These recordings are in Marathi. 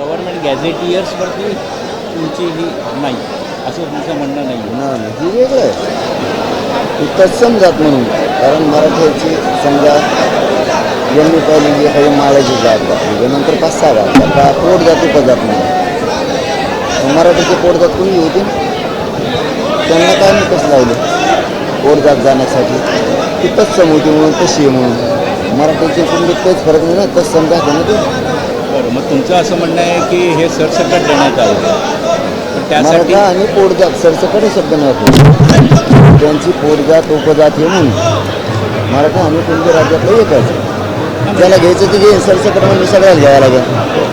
गव्हर्नमेंट गॅझेटियर्सवरती तुमची ही नाही असं तुमचं म्हणणं नाही आहे. नाही ही वेगळं आहे. ती तत्सम जात म्हणून, कारण मराठ्याची समजा यांनी पहिली जी काही माळाची जात घातली नंतर 5-6 घातल्या का पोट जात उपजात नाही. मराठीचे पोटजात कोणी होती त्यांना काय मी कसं लावले पोटजात जाण्यासाठी ती तत्सम होती म्हणून तशी आहे म्हणून. मराठीचे कुंडीत काहीच फरक नाही ना, तत्सम जाते ना ते. बरं, मग तुमचं असं म्हणणं आहे की हे सरसकट देण्यात आलं पण त्यासाठी मराठा आणि पोटजात सरसकट शब्द नव्हते. त्यांची पोटजात उपजात हे म्हणून मराठा आणि कुंडी राज्यातलं एकच. ज्याला घ्यायचं ते घेईन, सरसकट म्हणजे सगळ्याला घ्यावं लागेल.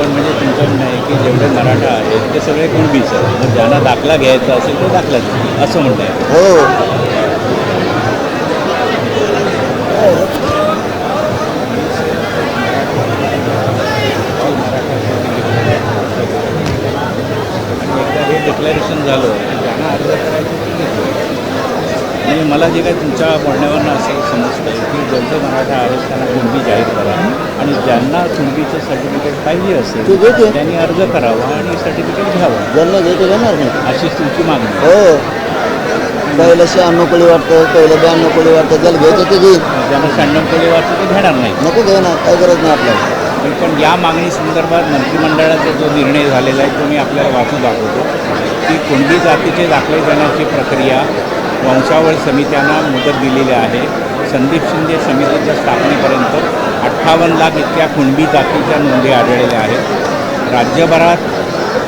पण म्हणजे तुमचं म्हणणं आहे की जेवढे मराठा आहेत ते सगळे कुणबीच आहेत. मग ज्यांना दाखला घ्यायचा असेल तो दाखला घ्या असं म्हणणं आहे. हो आणि एकदा हे डिक्लेरेशन झालं की ज्यांना अर्ज करायचं ते घेतलं. आणि मला जे काही तुमच्या बोलण्यावरनं असं समजतं आहे की ज्यांचं मराठा आहेत त्यांना कुणबी जाहीर करा आणि ज्यांना कुणबीचं सर्टिफिकेट पाहिजे ते असेल घेते. त्यांनी अर्ज करावा आणि सर्टिफिकेट घ्यावं ज्यांना घ्यायचं घेणार नाही. अशीच तुमची मागणी आहे. हो पहिलं 96 कोळी वाटतं, पहिलं 92 कोळी वाटतं. ज्याला घ्यायचं ते घेईन. ज्यांना 96 कोळी वाटतं ते घेणार नाही. नको घेणार, काय गरज नाही आपल्याला. पण या मागणी संदर्भात मंत्रिमंडळाचा जो निर्णय झालेला आहे तो मी आपल्याला वाचून दाखवतो की कुणबी जातीचे दाखले देण्याची प्रक्रिया वंशावळ समित्यांना मुदत दिलेली आहे. संदीप शिंदे समितीच्या स्थापनेपर्यंत 58 लाख इतक्या कुणबी जातीच्या नोंदी आढळलेल्या आहेत. राज्यभरात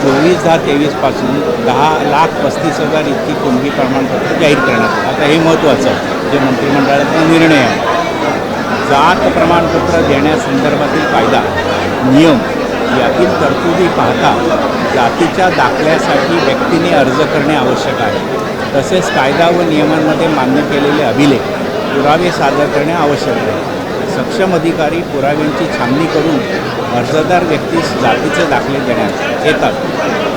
24/10/23 पासून 10,35,000 इतकी कुणबी प्रमाणपत्र जाहीर करण्यात आलं. आता हे महत्त्वाचं जे मंत्रिमंडळाचा निर्णय आहे. जात प्रमाणपत्र देण्यासंदर्भातील कायदा नियम यातील तरतुदी पाहता जातीच्या दाखल्यासाठी व्यक्तीने अर्ज करणे आवश्यक आहे. तसेच कायदा व नियमांमध्ये मान्य केलेले अभिलेख पुरावे सादर करणे आवश्यक आहे. सक्षम अधिकारी पुराव्यांची छाननी करून अर्जदार व्यक्तीस जातीचे दाखले देण्यात येतात.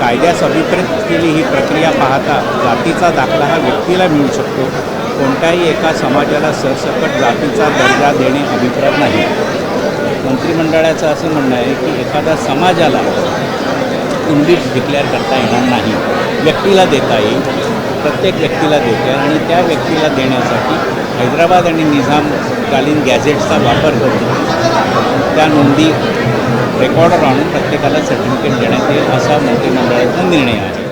कायद्यास अभिप्रेत केली ही प्रक्रिया पाहता जातीचा दाखला हा व्यक्तीला मिळू शकतो. कोणत्याही एका समाजाला सरसकट जातीचा दर्जा देणे अभिप्राय नाही. मंत्रिमंडळाचं असं म्हणणं आहे की एखाद्या समाजाला कुणबीत डिक्लेअर करता येणार नाही, व्यक्तीला देता येईल, प्रत्येक व्यक्तीला देते आणि त्या व्यक्तीला देण्यासाठी हैदराबाद आणि निजामकालीन गॅझेट्सचा वापर करून त्या नोंदी रेकॉर्डर आणून प्रत्येकाला सर्टिफिकेट देण्यात येईल असा मंत्रिमंडळाचा निर्णय आहे.